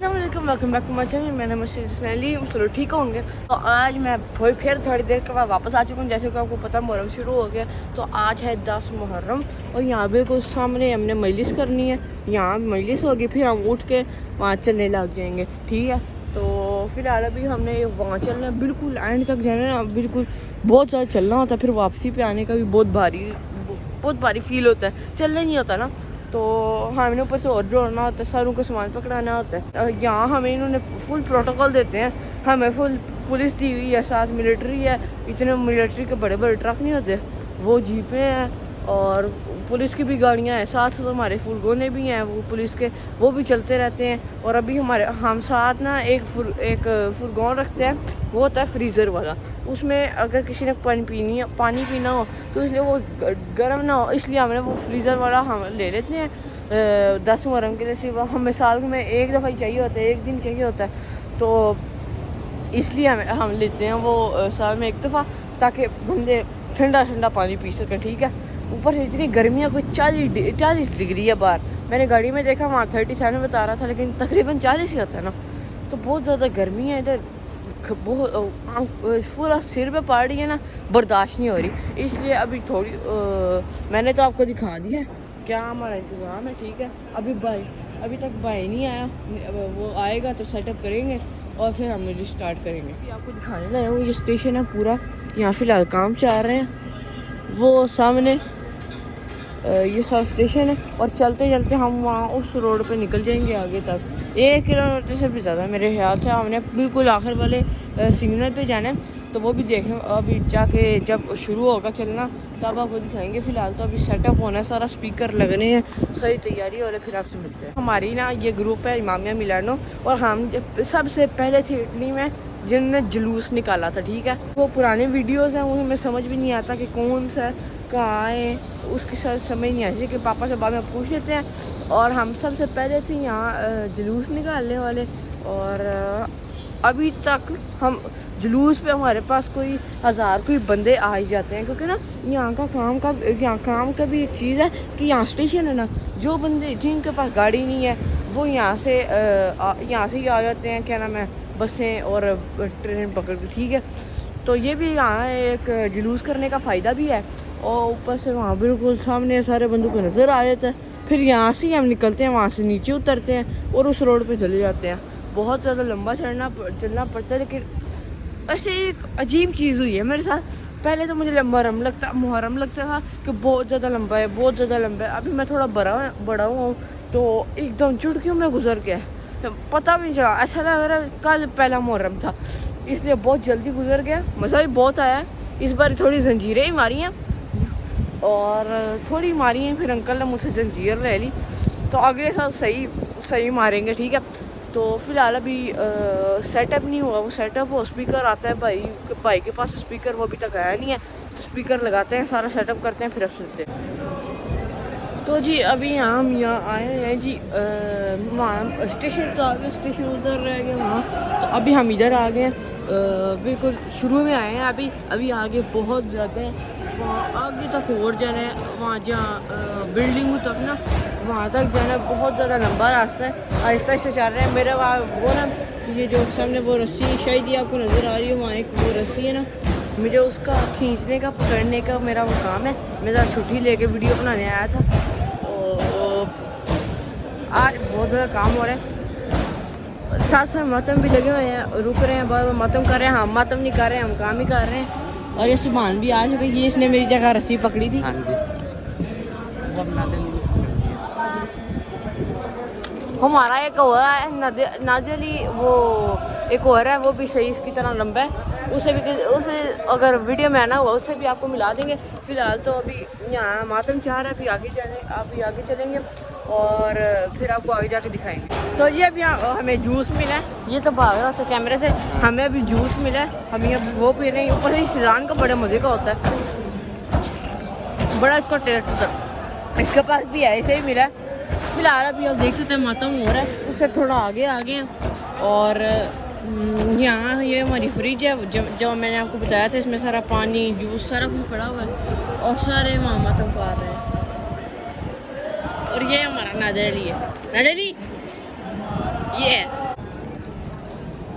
Welcome back to my channel. मैंने मशीली चलो ठीक होंगे। तो आज मैं फिर थोड़ी देर के बाद वापस आ चुका हूँ। जैसे कि आपको पता मुहर्रम शुरू हो गया, तो आज है 10 मुहर्रम और यहाँ बिल्कुल सामने हमने मजलिस करनी है। यहाँ मजलिस होगी, फिर हम उठ के वहाँ चलने लग जाएंगे, ठीक है। तो फिलहाल अभी हमने वहाँ चलना है, बिल्कुल एंड तक जाना है। बिल्कुल बहुत ज़्यादा चलना होता है, फिर वापसी पे आने का भी बहुत भारी फील होता है, चलना नहीं होता ना। तो हमें ऊपर से और जोड़ना होता है, सरों को सामान पकड़ाना होता है। यहाँ हमें इन्होंने फुल प्रोटोकॉल देते हैं, हमें फुल पुलिस दी हुई है, साथ मिलिट्री है। इतने मिलिट्री के बड़े बड़े ट्रक नहीं होते, वो जीपें हैं और पुलिस की भी गाड़ियाँ हैं। साथ साथ हमारे फुलगोने भी हैं, वो पुलिस के, वो भी चलते रहते हैं। और अभी हम साथ ना एक फुलगोन रखते हैं, वो होता है फ्रीज़र वाला। उसमें अगर किसी ने पानी पीना हो तो इसलिए वो गर्म ना हो, इसलिए हमने वो फ्रीज़र वाला हम ले लेते हैं 10 मुहर्रम के लिए। सिर्फ हमें साल में एक दफ़ा ही चाहिए होता है, एक दिन चाहिए होता है, तो इसलिए हम लेते हैं वो साल में एक दफ़ा, ताकि बंदे ठंडा पानी पी सकें, ठीक है। ऊपर से इतनी गर्मियाँ, कोई 40 डिग्री है बाहर। मैंने गाड़ी में देखा वहाँ 37 बता रहा था, लेकिन तकरीबन 40 ही होता है ना। तो बहुत ज़्यादा गर्मी है इधर, बहुत पूरा सिर पे पड़ रही है ना, बर्दाश्त नहीं हो रही। इसलिए अभी थोड़ी मैंने तो आपको दिखा दिया क्या हमारा इंतज़ाम है, ठीक है। अभी तक भाई नहीं आया, वो आएगा तो सेटअप करेंगे और फिर हम स्टार्ट करेंगे। आपको दिखाने लाया हूँ, ये स्टेशन है पूरा। यहाँ फिलहाल काम चल रहे हैं, वो सामने ये सब स्टेशन है। और चलते चलते हम वहाँ उस रोड पे निकल जाएंगे आगे तक, 1 किलोमीटर से भी ज़्यादा मेरे ख्याल से। हमने बिल्कुल आखिर वाले सिग्नल पे जाना है, तो वो भी देखें अभी जाके, जब शुरू होगा चलना तब आपको दिखाएंगे। फिलहाल तो अभी सेटअप होना है, सारा स्पीकर लगने हैं, सारी तैयारी हो रही है। फिर आपसे मिलते हैं। हमारी ना ये ग्रुप है इमामिया मिलानो, और हम सबसे पहले थे इटली में जिनने जुलूस निकाला था, ठीक है। वो पुराने वीडियोज़ हैं, उनमें समझ भी नहीं आता कि कौन सा कहाँ है, उसकी समझ नहीं आती कि पापा से बाद में पूछ लेते हैं। और हम सबसे पहले थे यहाँ जुलूस निकालने वाले, और अभी तक हम जुलूस पे हमारे पास कोई 1000 कोई बंदे आ ही जाते हैं, क्योंकि ना यहाँ काम का भी एक चीज़ है कि यहाँ स्टेशन है ना, जो बंदे जिनके पास गाड़ी नहीं है वो यहाँ से ही आ जाते हैं, क्या नाम है, बसें और ट्रेन पकड़ के, ठीक है। तो ये भी यहाँ एक जुलूस करने का फ़ायदा भी है। और ऊपर से वहाँ बिल्कुल सामने सारे बंदों को नज़र आ जाता है। फिर यहाँ से ही हम निकलते हैं, वहाँ से नीचे उतरते हैं और उस रोड पे चले जाते हैं। बहुत ज़्यादा लंबा चलना पड़ता है, लेकिन ऐसे एक अजीब चीज़ हुई है मेरे साथ। पहले तो मुझे मुहर्रम लगता था कि बहुत ज़्यादा लंबा है। अभी मैं थोड़ा बड़ा हूँ, तो एकदम चुटकियों में गुजर गया, पता भी नहीं चला। ऐसा लग रहा है कल पहला मुहर्रम था, इसलिए बहुत जल्दी गुजर गया। मज़ा भी बहुत आया। इस बार थोड़ी जंजीरें ही मारी हैं, और थोड़ी मारी हैं, फिर अंकल ने मुझसे जंजीर ले ली, तो अगले साल सही मारेंगे, ठीक है। तो फिलहाल अभी सेटअप नहीं हुआ, वो सेटअप हो, स्पीकर आता है भाई के पास स्पीकर, वो अभी तक आया नहीं है। तो स्पीकर लगाते हैं, सारा सेटअप करते हैं, फिर अब सुनते हैं। तो जी अभी हम यहाँ आए हैं जी, वहाँ स्टेशन तो आ गए, स्टेशन उधर रह गया वहाँ, तो अभी हम इधर आ गए हैं। बिल्कुल शुरू में आए हैं। अभी आगे बहुत ज़्यादा है, वहाँ आगे तक और जाना है, वहाँ जहाँ बिल्डिंग तक ना, वहाँ तक जाना है। बहुत ज़्यादा लंबा रास्ता है, आहिस्ता आहिस्ता चल रहे हैं। मेरे वहाँ वो ना, ये जो सामने वो रस्सी शायद ये आपको नज़र आ रही है, वहाँ एक वो रस्सी है ना, मुझे उसका खींचने का, पकड़ने का मेरा वो काम है। मैं ज़रा छुट्टी लेके वीडियो बनाने आया था, और आज बहुत ज़्यादा काम हो रहा है। साथ साथ मातम भी लगे हुए हैं, रुक रहे हैं, बहुत मातम कर रहे हैं। हम मातम नहीं कर रहे हैं, हम काम ही कर रहे हैं। और ये सुभान भी आज भाई, ये इसने मेरी जगह रस्सी पकड़ी थी। हाँ जी, हमारा एक और है नादली, वो एक और है, वो भी सही इसकी तरह लंबा है। उसे अगर वीडियो में आना हुआ उससे भी आपको मिला देंगे। फिलहाल तो अभी यहाँ मातम चाह रहा है, अभी आगे चलेंगे और फिर आपको आगे जाके दिखाएंगे। तो जी अभी हमें जूस मिला है, ये तो भाग रहा था कैमरे से। हमें अभी जूस मिला है, हम ये वो पी रहे हैं। ऊपर से सीज़न का बड़े मज़े का होता है, बड़ा इसका टेस्ट इसके पास भी है, ऐसे ही मिला है। फिलहाल अभी आप देख सकते हैं मातम हो रहा है, उससे थोड़ा आगे हैं। और यहाँ ये हमारी फ्रिज है, जब मैंने आपको बताया था, इसमें सारा पानी, जूस, सारा कुछ पड़ा हुआ है, और सारे वहाँ मातम पा रहे हैं। और ये हमारा नादली है, ये है।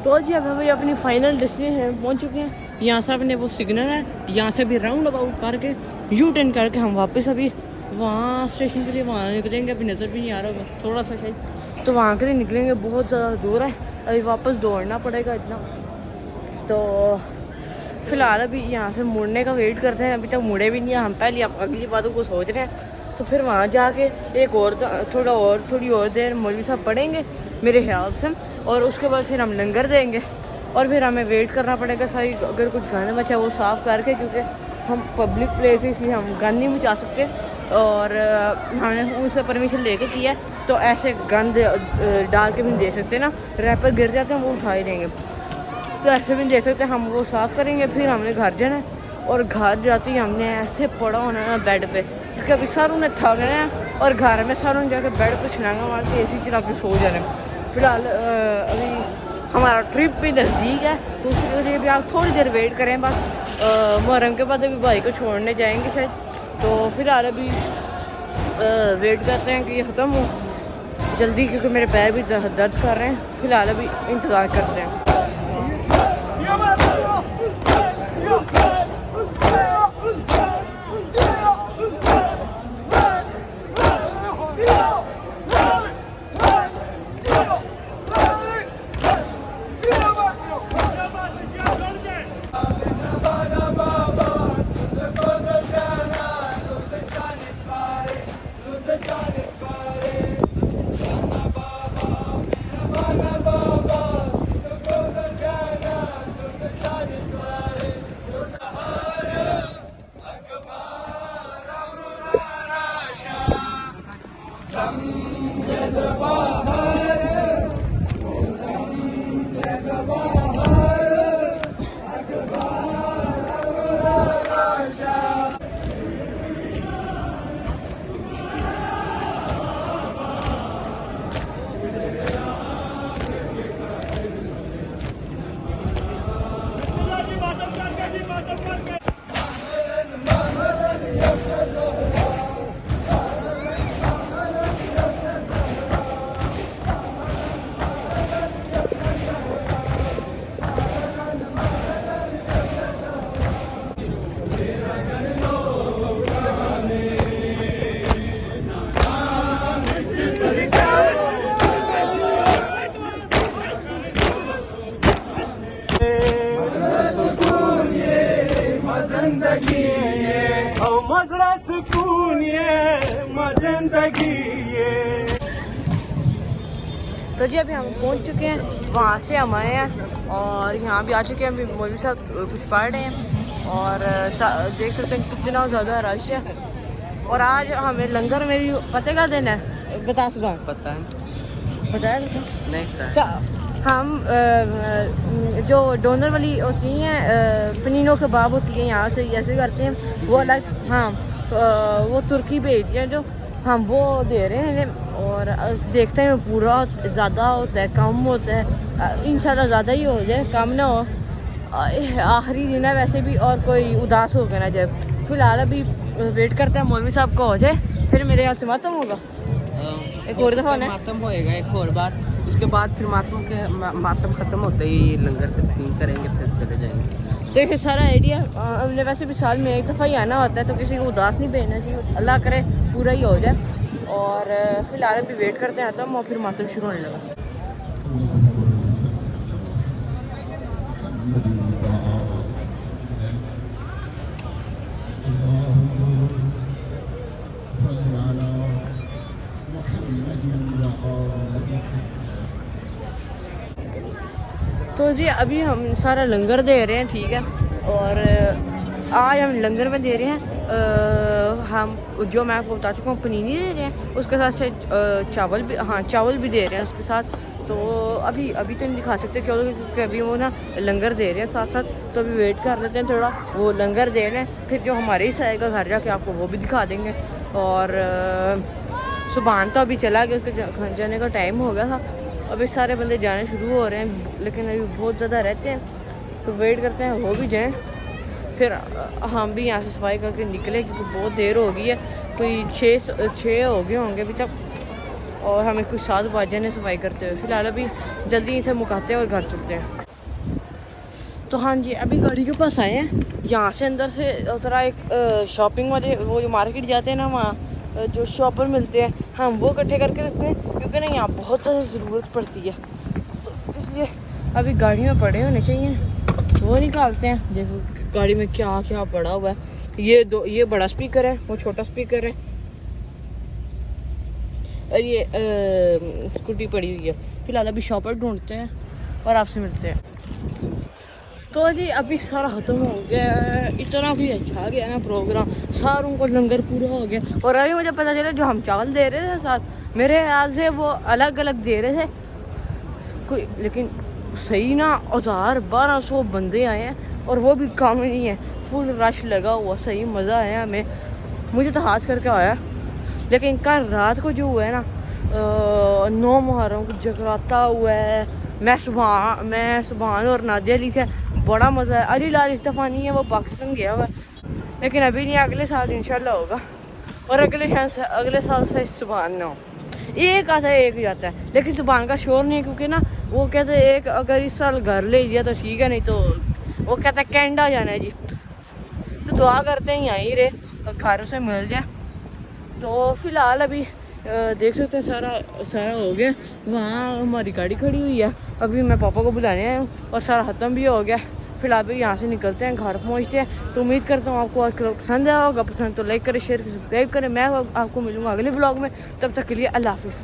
तो जी अब भाई अपनी फाइनल डेस्टिनेशन पहुंच चुके हैं। यहाँ से अपने वो सिग्नल है, यहाँ से भी राउंड अबाउट करके यू टर्न करके हम वापस अभी वहाँ स्टेशन के लिए वहाँ निकलेंगे। अभी नज़र भी नहीं आ रहा होगा थोड़ा सा शायद, तो वहाँ के लिए निकलेंगे। बहुत ज़्यादा दूर है, अभी वापस दौड़ना पड़ेगा इतना। तो फ़िलहाल अभी यहाँ से मुड़ने का वेट करते हैं, अभी तक मुड़े भी नहीं है हम। पहले आप अगली बातों को सोच रहे हैं, तो फिर वहाँ जाके एक और थोड़ी और देर मौलवी साहब पढ़ेंगे मेरे ख्याल से, और उसके बाद फिर हम लंगर देंगे। और फिर हमें वेट करना पड़ेगा सारी, अगर कुछ गंद बचा है वो साफ़ करके, क्योंकि हम पब्लिक प्लेस इसलिए हम गंद नहीं मचा सकते। और हमने उनसे परमिशन लेके किया है, तो ऐसे गंद डाल के भी नहीं दे सकते ना, रैपर गिर जाते हैं वो उठा ही देंगे, तो ऐसे भी नहीं दे सकते। हम वो साफ़ करेंगे, फिर हमने घर जाना है। और घर जाते ही हमने ऐसे पड़ा होना है बेड पे, क्योंकि अभी सर उन्हें थक रहे हैं, और घर में सर उन्हें जाकर बेड पे छलांगा मार के AC चला के सो जा रहे हैं। फ़िलहाल अभी हमारा ट्रिप भी नज़दीक है, तो उसके लिए भी आप थोड़ी देर वेट करें बस। मुहर्रम के बाद अभी भाई को छोड़ने जाएंगे शायद, तो फ़िलहाल अभी वेट करते हैं कि ये ख़त्म हो जल्दी, क्योंकि मेरे पैर भी दर्द कर रहे हैं। फ़िलहाल अभी इंतज़ार करते हैं। तो जी अभी हम पहुंच चुके हैं, वहाँ से हम आए हैं और यहाँ भी आ चुके हैं। अभी मौलवी साहब कुछ पढ़ रहे हैं और देख सकते हैं कितना ज़्यादा रश है। और आज हमें लंगर में भी पता का दिन है, बता सुबह पता है बताया नहीं हम जो डोनर वाली होती हैं पनीनो कबाब होती है, यहाँ से ऐसे करते हैं वो अलग। हाँ वो तुर्की भेजते हैं, जो हम वो दे रहे हैं। और देखते हैं पूरा ज़्यादा होता है कम होता है, इंशाल्लाह ज़्यादा ही हो जाए, कम ना हो। आखिरी दिन है वैसे भी, और कोई उदास हो गया ना जब। फिलहाल अभी वेट करते हैं मौलवी साहब को हो जाए, फिर मेरे यहाँ से मातम होगा, एक और दफ़ा मातम होएगा एक और बार। उसके बाद फिर मातम ख़त्म होते ही लंगर तकसीम करेंगे, फिर चले जाएंगे। तो इसे सारा आइडिया हमने वैसे भी साल में एक दफ़ा ही आना होता है, तो किसी को उदास नहीं भेजना चाहिए, अल्लाह करे पूरा ही हो जाए। और फिलहाल अभी वेट करते हैं तो फिर मातम शुरू होने लगा। तो जी अभी हम सारा लंगर दे रहे हैं, ठीक है। और आज हम लंगर में दे रहे हैं हम जो मैं आपको बता चुका हूँ पनीनी दे रहे हैं, उसके साथ से चावल भी, हाँ चावल भी दे रहे हैं उसके साथ। तो अभी तो नहीं दिखा सकते क्योंकि अभी वो ना लंगर दे रहे हैं साथ साथ, तो अभी वेट कर लेते हैं थोड़ा, वो लंगर दे रहे हैं, फिर जो हमारे ही आएगा घर जाके आपको वो भी दिखा देंगे। और सुबह तो अभी चला गया, उसके जाने का टाइम हो गया था, अभी सारे बंदे जाने शुरू हो रहे हैं, लेकिन अभी बहुत ज़्यादा रहते हैं, तो वेट करते हैं वो भी जाएँ, फिर हम भी यहाँ से सफाई करके निकले, क्योंकि बहुत देर हो गई है, कोई 6 हो गए होंगे अभी तक। और हमें कुछ 7 बज जाने सफाई करते हुए। फ़िलहाल अभी जल्दी इसे मुकाते हैं और घर चलते हैं। तो हाँ जी, अभी गाड़ी के पास आए हैं। यहाँ से अंदर से उतरा एक शॉपिंग वाले, वो जो मार्केट जाते हैं ना, वहाँ जो शॉपर मिलते हैं, हम वो इकट्ठे करके रखते हैं क्योंकि ना यहाँ बहुत ज़्यादा ज़रूरत पड़ती है। तो इसलिए अभी गाड़ी में पड़े होने चाहिए, वो निकालते हैं। देखो गाड़ी में क्या क्या पड़ा हुआ है। ये बड़ा स्पीकर है, वो छोटा स्पीकर है, और ये स्कूटी पड़ी हुई है। फिलहाल अभी शॉपर ढूंढते हैं और आपसे मिलते हैं। तो जी अभी सारा ख़त्म हो गया है। इतना भी अच्छा गया ना प्रोग्राम, सारों को लंगर पूरा हो गया। और अभी मुझे पता चला जो हम चावल दे रहे थे साथ, मेरे ख्याल से वो अलग अलग दे रहे थे कोई, लेकिन सही ना 1000-1200 बंदे आए हैं और वो भी कम नहीं है, फुल रश लगा हुआ। सही मज़ा आया हमें, मुझे तो हाथ करके आया। लेकिन कल रात को जो हुआ है ना, 9 मुहर्रम को जगराता हुआ है। मैं सुबहान और नादिया अली से बड़ा मज़ा है। अली लाल इस दफ़ा नहीं है, वो पाकिस्तान गया हुआ है, लेकिन अभी नहीं, अगले साल इंशाल्लाह होगा। और अगले साल से सुबहान ना हो, एक आता है एक जाता है, लेकिन सुबहान का शोर नहीं है क्योंकि ना वो कहते हैं एक अगर इस साल घर ले लिया तो ठीक है, नहीं तो वो कहता है कैनेडा जाना है जी। तो दुआ करते हैं यहीं रहे, घर से मिल जाए। तो फ़िलहाल अभी देख सकते हैं सारा हो गया। वहाँ हमारी गाड़ी खड़ी हुई है, अभी मैं पापा को बुलाने आया हूँ और सारा ख़त्म भी हो गया। फिलहाल अभी यहाँ से निकलते हैं, घर पहुँचते हैं। तो उम्मीद करता हूँ आपको आज का पसंद आया होगा। पसंद तो लाइक करें, शेयर करें, सब्सक्राइब करें। मैं आपको मिलूँगा अगले व्लॉग में, तब तक के लिए अल्लाह हाफिज़।